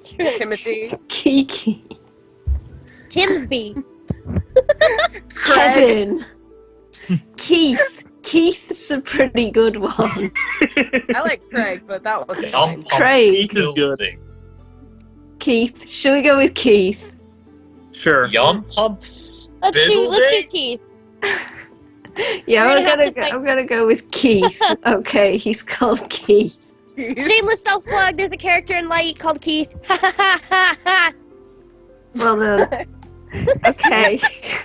Timothy. Kiki. Timsby. Kevin. Keith. Keith's a pretty good one. I like Craig, but that was fine. Craig is good. Keith. Shall we go with Keith? Sure. Yum pumps. Let's do Keith. Yeah, We're I'm gonna go with Keith. Okay, he's called Keith. Shameless self-plug. There's a character in Light called Keith. Well then. Okay.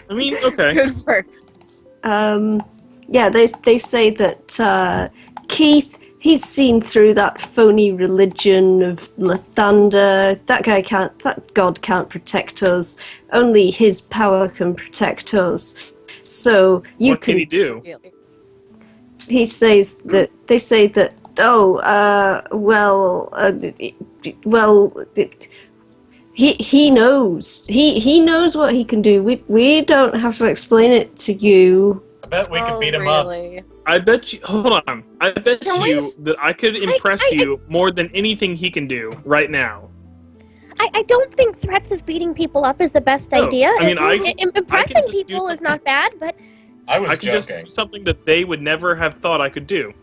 I mean, okay. Good work. Yeah, they say that Keith, he's seen through that phony religion of Lathander. That god can't protect us. Only his power can protect us. So what can he do? He says that they say that. He knows. He knows what he can do. We don't have to explain it to you. I bet we could beat him up. I bet you. Hold on. I bet Can that I could impress you more than anything he can do right now. I don't think threats of beating people up is the best idea. I mean, impressing people is not bad, but I was I can just joking. do something that they would never have thought I could do.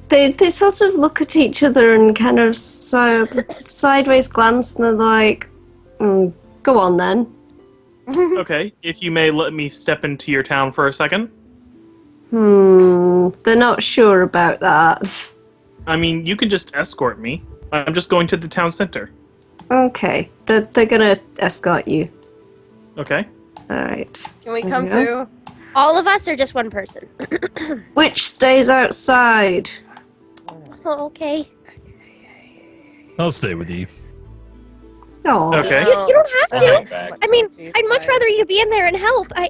They sort of look at each other and kind of sideways glance, and they're like, "Go on then." Okay, if you may let me step into your town for a second. They're not sure about that. I mean, you can just escort me. I'm just going to the town center. Okay, they're gonna escort you. Okay. All right. Can we come too? all of us or just one person? Which stays outside? Oh, okay. I'll stay with you. Oh. Okay. You don't have to. Back. I mean, I'd much rather you be in there and help. I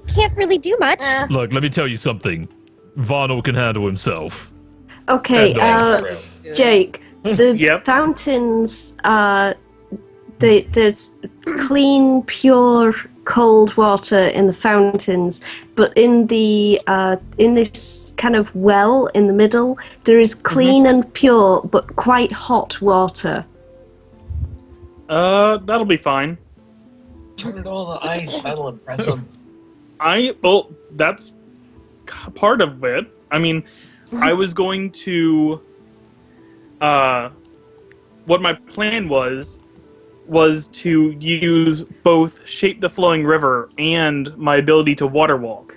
can't really do much. Look, let me tell you something. Vonal can handle himself. Okay, Jake, the Yep. fountains, there's clean, pure, cold water in the fountains, but in the in this kind of well in the middle, there is clean and pure, but quite hot water. That'll be fine. Turn it all to ice. That'll impress him. Well, that's part of it. I mean, I was going to, what my plan was to use both Shape the Flowing River and my ability to water walk.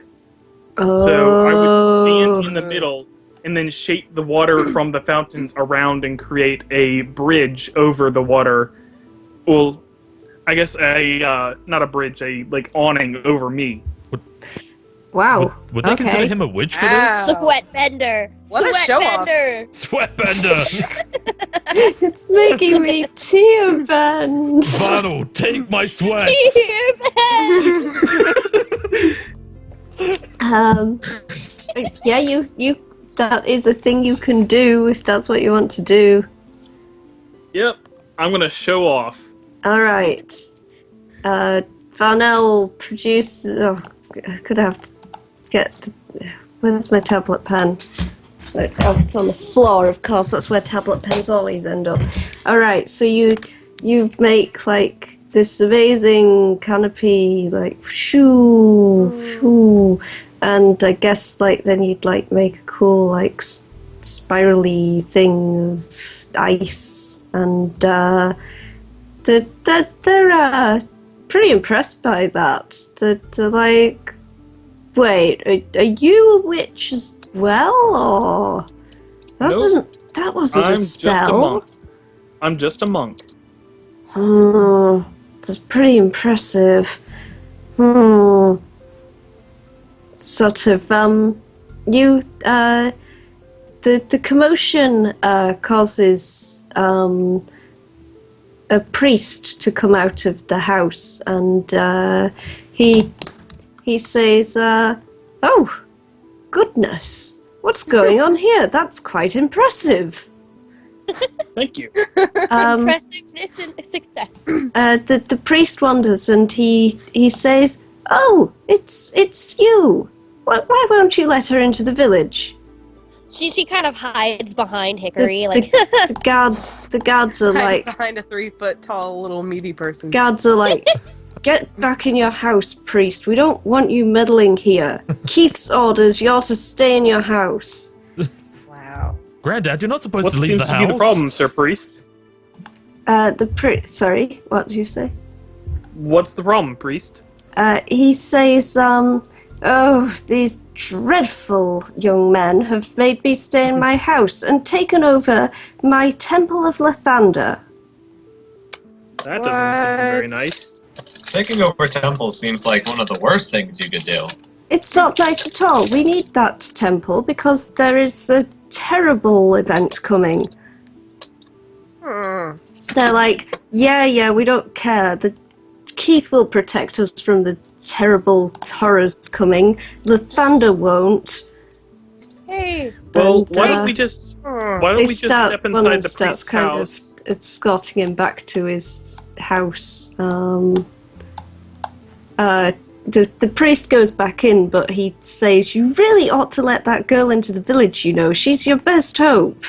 So I would stand in the middle and then shape the water from the fountains around and create a bridge over the water. Well, I guess not a bridge, a awning over me. Wow. Would they consider him a witch for this? Sweatbender. What a show-off. Sweatbender! It's making me tear bend. Vonal, take my sweats! Yeah, you that is a thing you can do if that's what you want to do. Yep, I'm gonna show off. All right. Varnell produces. Oh, I could have to get. Where's my tablet pen? Oh, it's on the floor. Of course, that's where tablet pens always end up. All right, so you make this amazing canopy, shoo, shoo, and I guess then you'd make a cool spirally thing of ice, and they're pretty impressed by that. They're like, wait, are you a witch as well, or that wasn't a spell? I'm just a monk. That's pretty impressive. Sort of, the commotion causes a priest to come out of the house, and he says, "Oh, goodness, what's going on here? That's quite impressive." Thank you. Impressiveness and success. The priest wanders, and he says, "Oh, it's you. Why won't you let her into the village?" She kind of hides behind Hickory, like. The guards are Hiding like, behind a 3-foot tall little meaty person. guards are like, get back in your house, priest. We don't want you meddling here. Keith's orders, you're to stay in your house. Wow. Granddad, you're not supposed What to leave seems the to house. be the problem, Sir Priest? Sorry, what did you say? What's the problem, Priest? He says, oh, these dreadful young men have made me stay in my house and taken over my Temple of Lathander. That doesn't sound very What? nice. Taking over temples seems like one of the worst things you could do. It's not nice at all. We need that temple because there is a terrible event coming. Hmm. They're like, yeah, we don't care. Keith will protect us from the terrible horrors coming. Lathander won't. Hey. Well, And, why don't we just step one of inside them the starts priest's kind house? of escorting him back to his house. The priest goes back in, but he says, you really ought to let that girl into the village, you know. She's your best hope.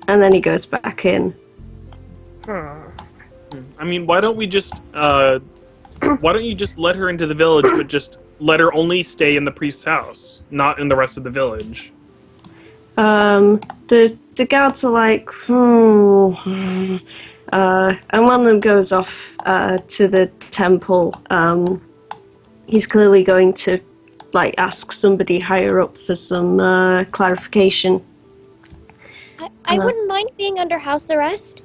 And then he goes back in. I mean, why don't you just let her into the village, but just let her only stay in the priest's house, not in the rest of the village? The guards are like, and one of them goes off to the temple. He's clearly going to ask somebody higher up for some clarification. I wouldn't mind being under house arrest.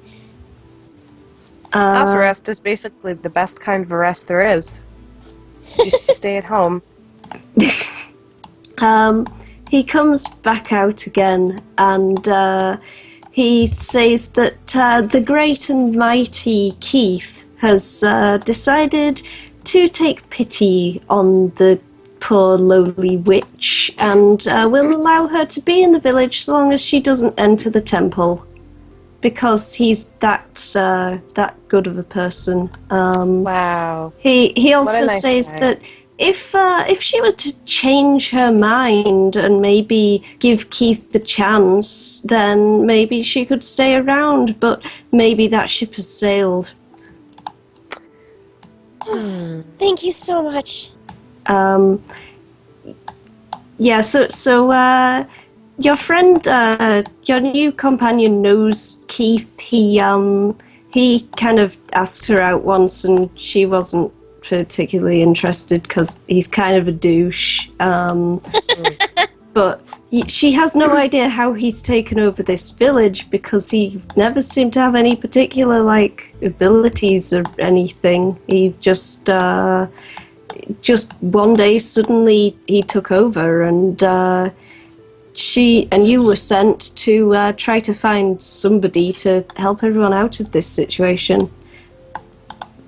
House arrest is basically the best kind of arrest there is. Just stay at home. He comes back out again, and he says that the great and mighty Keith has decided to take pity on the poor lowly witch and will allow her to be in the village so long as she doesn't enter the temple, because he's that good of a person. Wow. He also nice says guy. that if she was to change her mind and maybe give Keith the chance, then maybe she could stay around, but maybe that ship has sailed. Thank you so much. Yeah, so your friend, your new companion knows Keith. He kind of asked her out once and she wasn't particularly interested because he's kind of a douche. But she has no idea how he's taken over this village because he never seemed to have any particular abilities or anything. He just one day suddenly he took over, and she and you were sent to try to find somebody to help everyone out of this situation.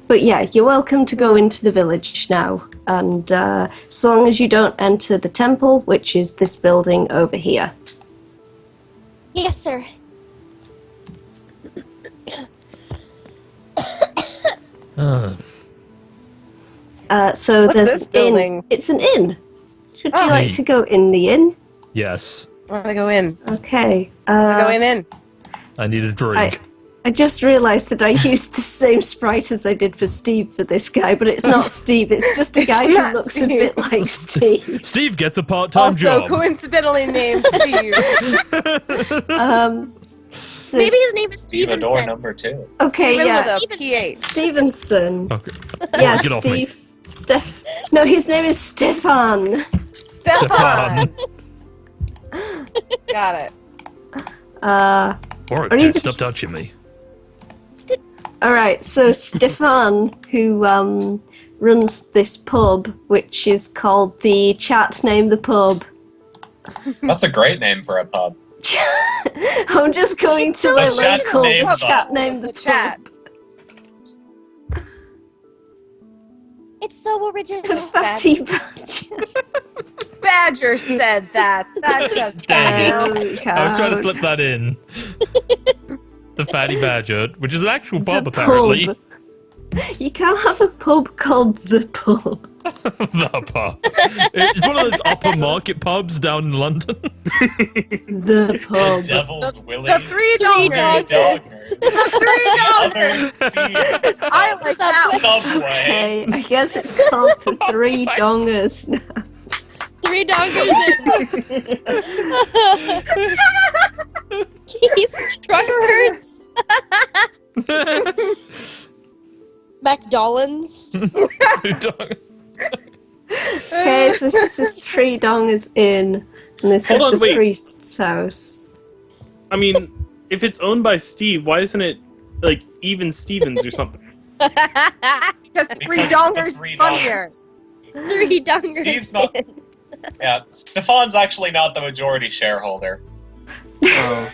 But yeah, you're welcome to go into the village now, and so long as you don't enter the temple, which is this building over here. Yes, sir. So What's there's this an building? inn. It's an inn. Should you Oh. like to go in the inn? Yes. I want to go in. Okay. Go in. I need a drink. I just realised that I used the same sprite as I did for Steve for this guy, but it's not Steve. It's just a guy who not looks a Steve. bit like Steve. Steve gets a part-time Also job. coincidentally named Steve. So- Maybe his name is Stevedore Stevenson. number 2. Okay, Even yeah. with a PH. Stevenson. Okay. Yeah, Get off me. Steve. No, his name is Stefan. Stefan. Got it. Alright, Are you- dude, stop touching me. Alright, so Stefan, who runs this pub, which is called the Chat Name the Pub. That's a great name for a pub. I'm just going It's to so a The Chat's local Name the Chat Pub. Name the The chat. Pub. It's so original. The Fatty Badger. Badger said that. That doesn't Dang it. count. I was trying to slip that in. The Fatty Badger, which is an actual pub, The apparently. pub. You can't have a pub called the pub. The pub. It's one of those upper market pubs down in London. The pub. The Devil's Willy. The three Three dongers. dongers. The three Other dongers. Steve. I like that. Subway. Okay, I guess it's called the Three Dongers now. 3 dongers in. Keith's stronger hurts. McDonald's. Okay, so this is 3 Dongers in, and this Hold is on, the wait. priest's house. I mean, if it's owned by Steve, why isn't it like even Stevens or something? Because three Because dongers the three is funnier. dongers. 3 dongers Steve's not- in. Yeah, Stefan's actually not the majority shareholder. Oh.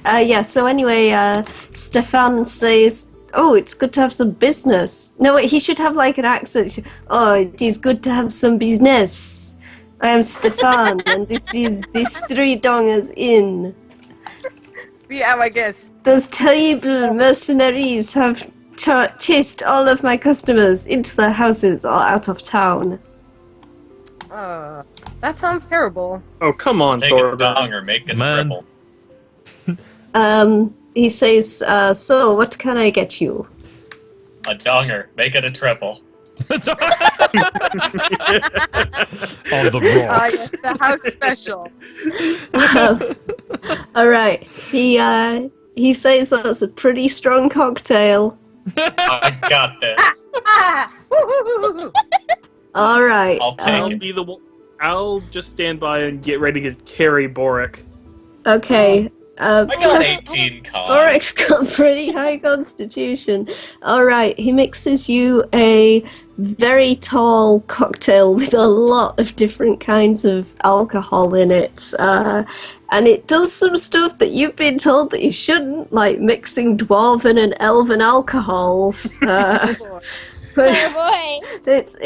Yeah, so anyway, Stefan says, oh, it's good to have some business. No, wait, he should have like an accent. Oh, it is good to have some business. I am Stefan, and this is this 3 Dongers Inn. Yeah, I guess. Those terrible mercenaries have chased all of my customers into their houses or out of town. That sounds terrible. Oh, come on, Take a Thorvald. donger, make it a Man. triple. He says, so what can I get you? A donger, make it a triple. On the Ah, rocks. yes, the house special. All right. He says that's a pretty strong cocktail. I got this. Ah! Woo-hoo-hoo-hoo-hoo. All right. I'll take I'll it. be the one. I'll just stand by and get ready to carry Boric. Okay. I got 18 con. Borik's got pretty high constitution. All right. He mixes you a very tall cocktail with a lot of different kinds of alcohol in it. And it does some stuff that you've been told that you shouldn't, like mixing dwarven and elven alcohols. Oh boy. It's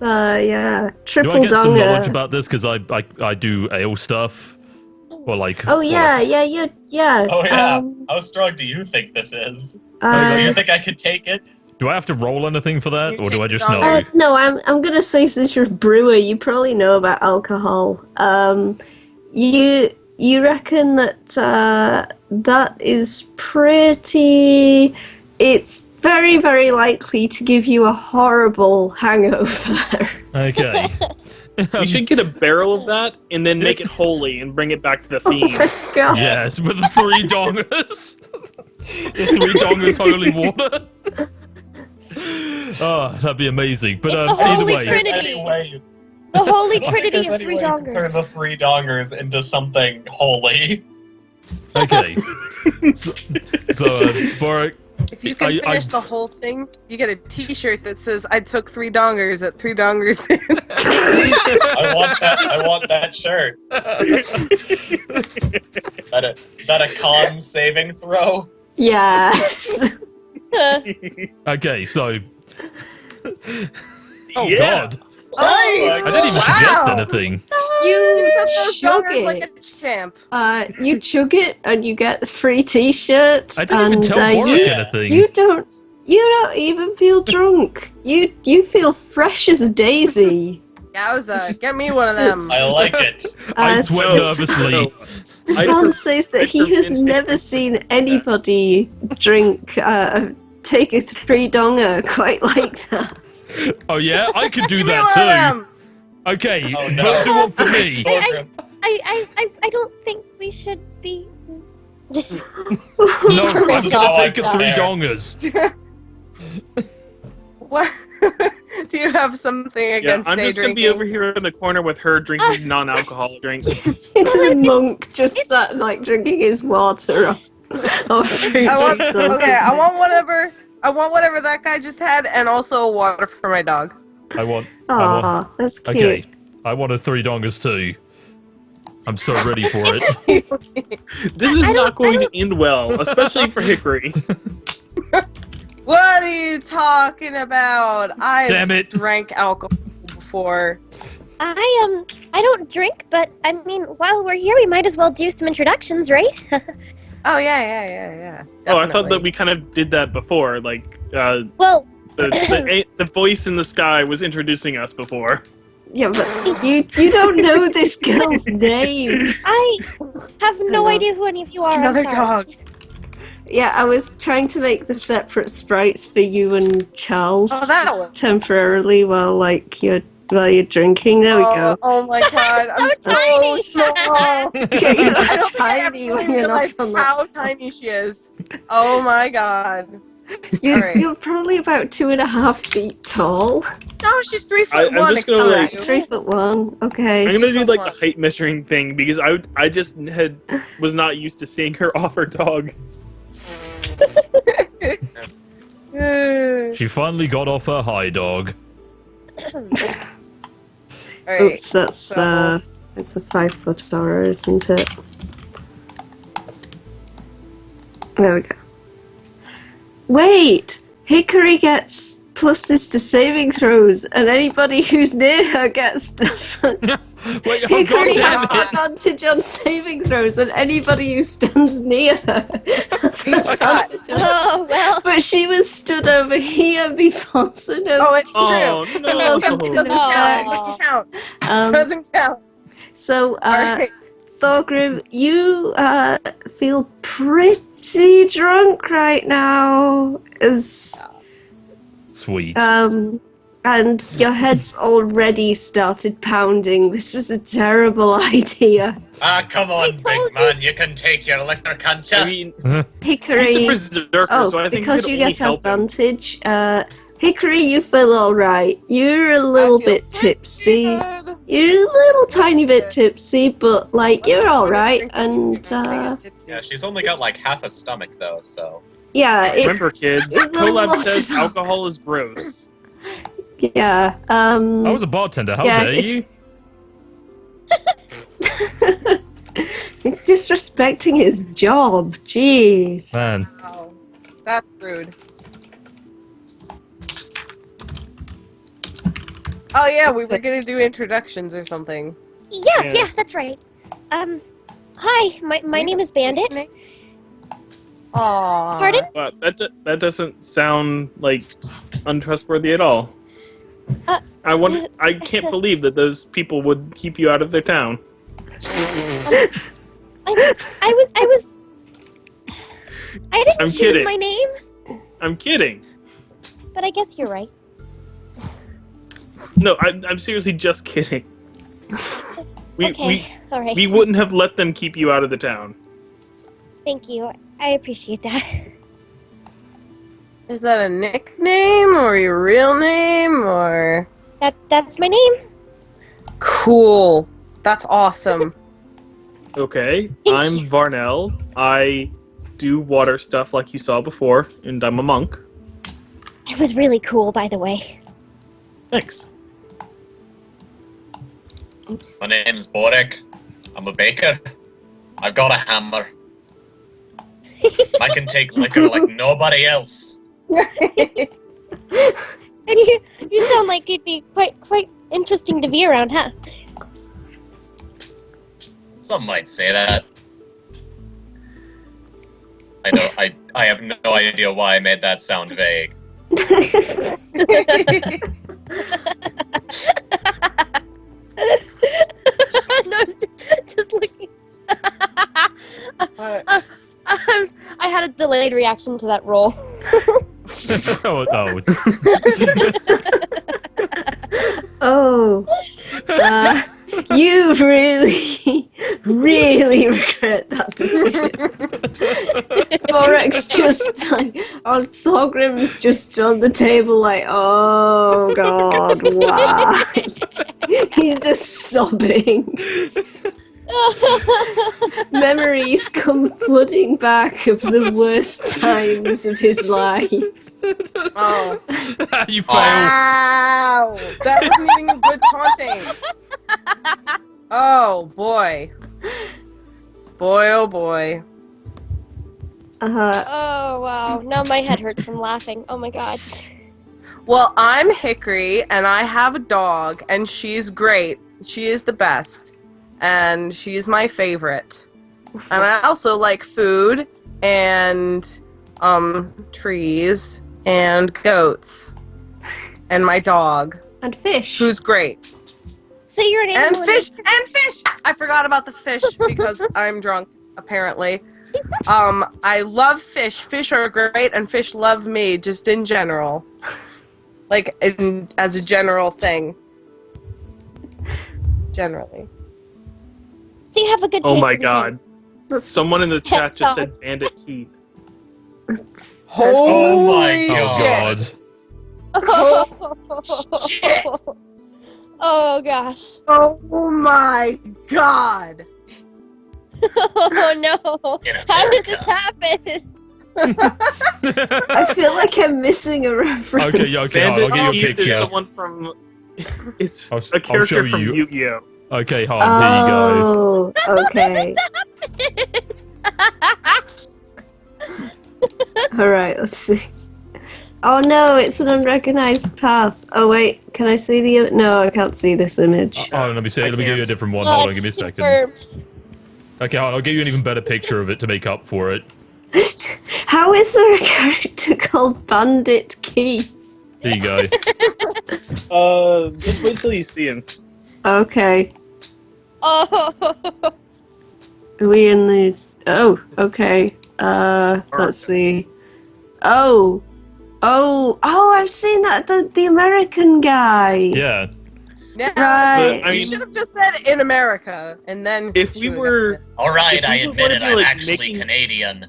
yeah, Do triple I get some donger. knowledge about this? Because I do ale stuff. Or like... Oh or yeah, like- yeah. Oh yeah. How strong do you think this is? Uh, Do you think I could take it? Do I have to roll anything for that? You Or do take I the just dog. know? no, I'm gonna say since you're a brewer, you probably know about alcohol. You reckon that that is pretty. It's very, very likely to give you a horrible hangover. Okay. We should get a barrel of that and then make it holy and bring it back to the theme. God. Yes, with the 3 dongers. The 3 dongers holy water. Oh, that'd be amazing. But It's the either Holy way, Trinity. The holy Like, trinity there's of any 3 way you can turn the dongers. 3 dongers into something holy. okay. So Boric, If you can finish the whole thing, you get a T-shirt that says "I took 3 dongers at 3 dongers." I want that shirt. Is that a con saving throw? Yes. okay, so oh Yeah. god, I didn't even suggest anything. You took those chug dongers like a it. champ. You chug it, and you get the free T-shirt. I didn't even and, tell Boric you, anything. You don't even feel drunk. You feel fresh as a daisy. Yowza, get me one of them. I like it. I sweat Stefan nervously. Stefan says that he has never seen anybody drink, take a 3 donger quite like that. Oh yeah, I could do Give me that one of too. them. Okay, Oh, no. don't do one for me. I don't think we should be. No, I'm gonna So take a 3 unfair. dongers. What? Do you have something Yeah, against I'm day just gonna be drinking? over here in the corner with her drinking non-alcoholic drinks. It's a monk just sat like drinking his water or fruit I want, juice or okay, I something. want whatever that guy just had, and also water for my dog. I want. Aw, that's cute. Okay, I wanted 3 dongers too. I'm so ready for it. This is not going to end well, especially for Hickory. What are you talking about? Damn I've it. drank alcohol before. I don't drink, but I mean, while we're here, we might as well do some introductions, right? Oh yeah. Oh, I thought that definitely. we kind of did that before. Like, Well, The voice in the sky was introducing us before. Yeah, but you don't know this girl's name. I have no Hello. idea who any of you are. Another I'm sorry. dog. Yeah, I was trying to make the separate sprites for you and Charles Oh, that just one. temporarily while you're drinking. There we go. Oh my god, I'm So so tiny. small. Yeah, you're I don't think I ever tiny really when you're not realized on that. how tiny she is. Oh my god. Alright. You're probably about 2.5 feet tall. No, she's 3 foot I'm one. just gonna, Alright, like- 3'1". Okay. I'm gonna do like the 3'1". height measuring thing because I just was not used to seeing her off her dog. She finally got off her high dog. Alright. Oops, that's so- it's a 5-foot aura, isn't it? There we go. Wait! Hickory gets pluses to saving throws, and anybody who's near her gets Wait, oh, Hickory has goddammit. advantage on saving throws, and anybody who stands near her has advantage on. Oh well. But she was stood over here before, so no. Oh, it's true. Oh It doesn't no! count. It doesn't count. Um, Doesn't count. so, Alright. Thorgrim, you feel pretty drunk right now, Sweet. and your head's already started pounding. This was a terrible idea. Ah, come on, told big you. man. You can take your liquor, can't I ya? mean, Hickory. he's a berserker, so I think because it you could only get help him. advantage. Hickory, you feel alright. You're a little I feel bit tipsy. Good. You're a little tiny bit tipsy, but like you're alright. And Yeah, she's only got like half a stomach though, so. yeah, it's Remember, kids, it's a Collab lot says of- alcohol is gross. yeah. I was a bartender. How yeah, dare it's- you? Disrespecting his job. Jeez. Man. Wow. That's rude. Oh yeah, we were gonna do introductions or something. Yeah, that's right. Hi. My name is Bandit. Aww. Pardon? But that doesn't sound like untrustworthy at all. I can't believe that those people would keep you out of their town. I didn't I'm choose kidding. my name, I'm kidding. but I guess you're right. No, I'm seriously just kidding. Okay. All right. We wouldn't have let them keep you out of the town. Thank you. I appreciate that. Is that a nickname or your real name or? That's my name. Cool. That's awesome. Okay, Thank I'm you. Varnell. I do water stuff like you saw before, and I'm a monk. It was really cool, by the way. Thanks. My name's Boric. I'm a baker. I've got a hammer. I can take liquor like nobody else. And you sound like you'd be quite interesting to be around, huh? Some might say that. I have no idea why I made that sound vague. No, just looking. I had a delayed reaction to that roll. oh. Oh, you really, really regret that decision. Borek's just like, Thorgrim's just on the table like, oh god, why? He's just sobbing. Memories come flooding back of the worst times of his life. Oh. You failed. Wow. That wasn't even a good taunting. Oh boy. Boy, oh boy. Oh wow! Now my head hurts from laughing. Oh my god. Well, I'm Hickory, and I have a dog, and she's great. She is the best, and she's my favorite. And I also like food, and trees, and goats. and my dog, And fish. who's great. So you're an And animal. fish! And fish! I forgot about the fish because I'm drunk, apparently. I love fish. Fish are great, and fish love me, just in general. Like, as a general thing. Generally. So you have a good taste Oh my in god. Someone in the chat just said Bandit Keith. Holy my shit! Oh god. Shit! Oh gosh. Oh my god! Oh no. In How did this America. happen? I feel like I'm missing a reference. Okay, yeah, okay, hold on, Bandit I'll give you a Keith is picture. someone from... It's I'll a character show from you. Yu-Gi-Oh! Okay, hold on, here you go. Oh, okay. Alright, let's see. Oh no, it's an unrecognized path. Oh wait, can I see the... No, I can't see this image. Oh, let me see. Let me give you a different one. Oh, Hold on, it's give me a second. confirmed. Okay, hold on, I'll give you an even better picture of it to make up for it. How is there a character called Bandit Keith? Here you go. Just wait till you see him. Okay. Oh. Are we in the... Oh, okay. Let's see. Oh, I've seen that, the American guy. Yeah. Yeah, Right. I you mean, should have just said in America, and then... if we should've were... gotten Alright, If we I were admit gonna it, be, I'm like, actually making- Canadian.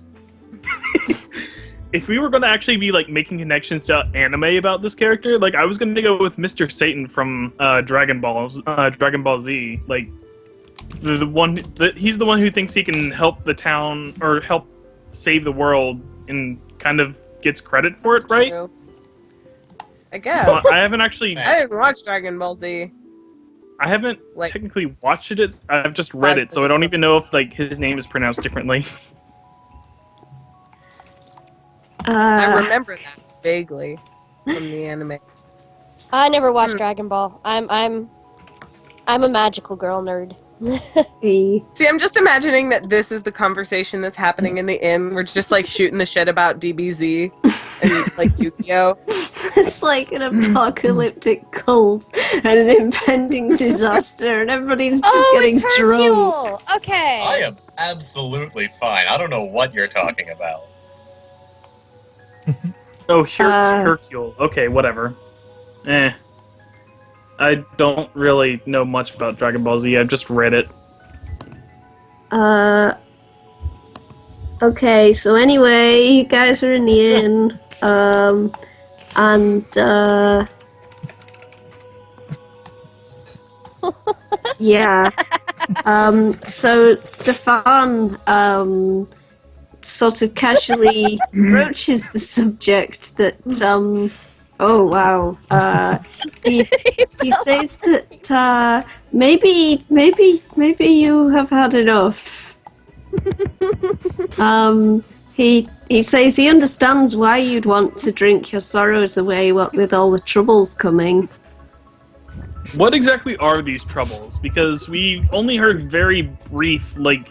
If we were going to actually be like making connections to anime about this character, like I was going to go with Mr. Satan from Dragon Ball Z. Like the one that he's the one who thinks he can help the town or help save the world and kind of gets credit for it, it. right? True. I guess. So I haven't actually, I didn't watch Dragon Ball Z. I haven't Like- technically watched it. I've just read it, so I don't even know if like his name is pronounced differently. I remember that vaguely from the anime. I never watched Dragon Ball. I'm a magical girl nerd. He- See, I'm just imagining that this is the conversation that's happening in the inn. We're just like shooting the shit about DBZ and like Yu-Gi-Oh. It's like an apocalyptic cult and an impending disaster, and everybody's just getting it's drunk. Hercule. Okay. I am absolutely fine. I don't know what you're talking about. Oh, Uh, Hercule. Okay, whatever. I don't really know much about Dragon Ball Z. I've just read it. Okay, so anyway, you guys are in the inn, and, yeah. So Stefan, sort of casually broaches the subject that, oh wow, he says that, maybe you have had enough. He says he understands why you'd want to drink your sorrows away, what with all the troubles coming. What exactly are these troubles? Because we've only heard very brief, like,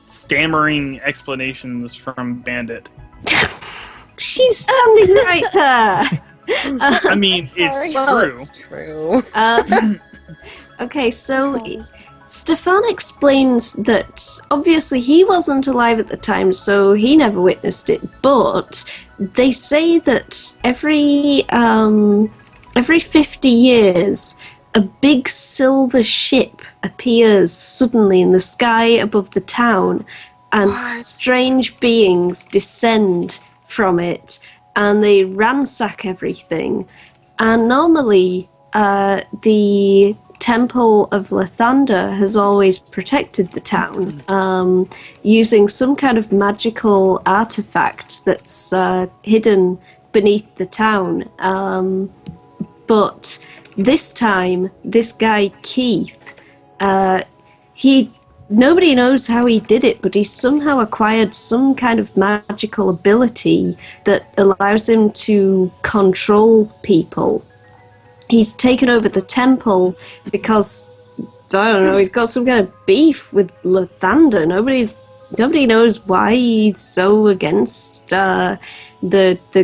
stammering explanations from Bandit. She's standing right there. I mean, Sorry. it's Well, true. it's true. Okay, so Sorry. Stefan explains that obviously he wasn't alive at the time, so he never witnessed it. But they say that every 50 years, a big silver ship appears suddenly in the sky above the town, and What? strange beings descend from it, and they ransack everything. And normally, the Temple of Lathander has always protected the town, using some kind of magical artifact that's hidden beneath the town. But this time, this guy Keith, nobody knows how he did it, but he somehow acquired some kind of magical ability that allows him to control people. He's taken over the temple because, I don't know, he's got some kind of beef with Lathander. Nobody's nobody knows why he's so against the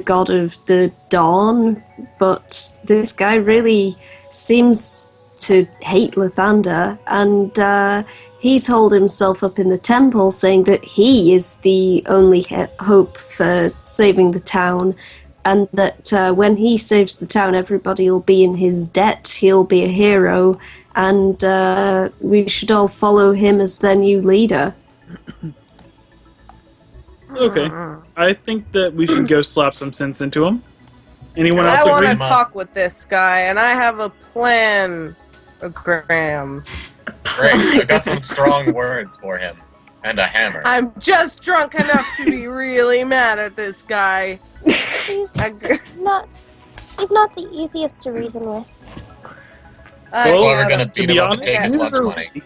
god of the dawn, but this guy really seems to hate Lathander, and he's holed himself up in the temple saying that he is the only hope for saving the town, and that when he saves the town, everybody will be in his debt, he'll be a hero, and we should all follow him as their new leader. Okay. I think that we should go slap some sense into him. Anyone else I want agree? to talk with this guy, and I have a plan, Graham. Great, I got some strong words for him. And a hammer. I'm just drunk enough to be really mad at this guy. He's not the easiest to reason with. That's why we're gonna beat to be him up and honest, take his lunch neither- money.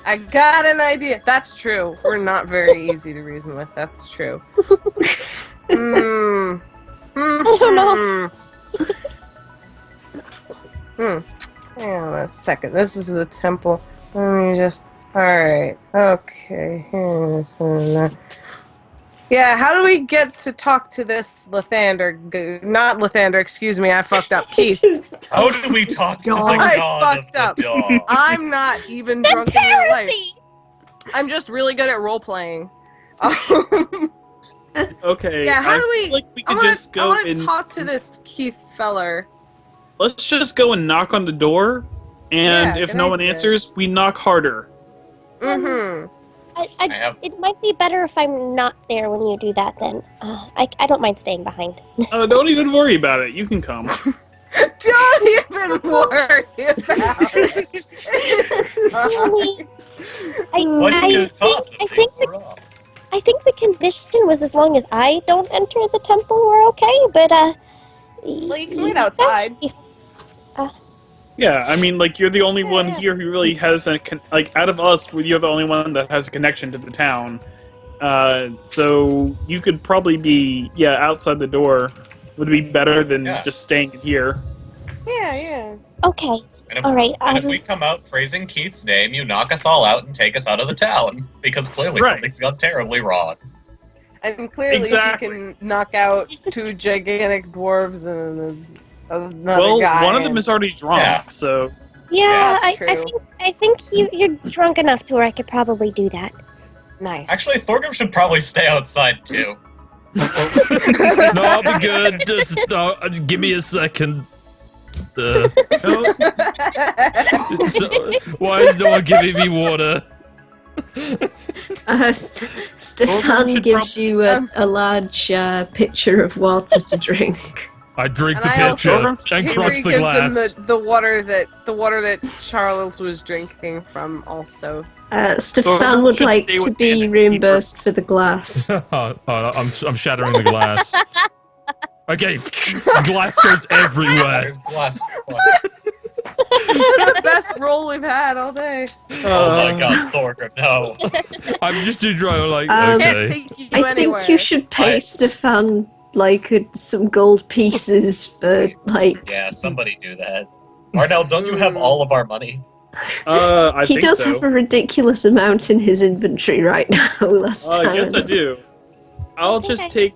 I got an idea. That's true. We're not very easy to reason with. That's true. I don't know. Hang on a second. This is the temple. Let me just. Alright. Okay. Yeah, how do we get to talk to this Lathander? Not Lathander, excuse me, I fucked up. Keith. How do we talk to the I god of fucked the up. dawn? I'm not even That's drunk in real life. heresy! I'm just really good at role playing. Okay. Yeah, how I do we? feel like we I could wanna, just I go want to and talk to this Keith feller. let's just go and knock on the door, and Yeah, if good no one idea. answers, we knock harder. Mm-hmm. I have It might be better if I'm not there when you do that then. I don't mind staying behind. Don't even worry about it. You can come. Don't even worry about it. Really? what I could possibly think go wrong? I think the condition was as long as I don't enter the temple, we're okay, but, Well, you can wait outside. Yeah, I mean, like, you're the only one yeah. here who really has like, out of us, you're the only one that has a connection to the town. So you could probably be, outside the door would be better than just staying here. Yeah. Okay, And if, alright, and if we come out praising Keith's name, you knock us all out and take us out of the town. Because clearly Right. something's gone terribly wrong. And clearly Exactly. she can knock out This is 2 gigantic dwarves and another Well, guy. one of them is already drunk, Yeah. so... yeah, that's I true. think you're drunk enough to where I could probably do that. Nice. Actually, Thorgrim should probably stay outside too. No, I'll be good. Just give me a second. No, Why is no one giving me water? Stefan should gives you a large pitcher of water to drink. I drink And the I also- pitcher and Avery crunch the gives glass. him the water that Charles was drinking from also. Stefan would should like stay to with be Anna. reimbursed for the glass. I'm shattering the glass. Okay, glass goes everywhere. There's glass. That's the best roll we've had all day. Oh my god, Thorgrim, no. I'm just too dry. I'm like, Um, Can't okay. take you I anywhere. think you should pay I- Stefan like some gold pieces for like. Yeah, somebody do that. Arnell, don't you have all of our money? I He think does so. have a ridiculous amount in his inventory right now. Last time. Yes, I do. I'll just Okay. take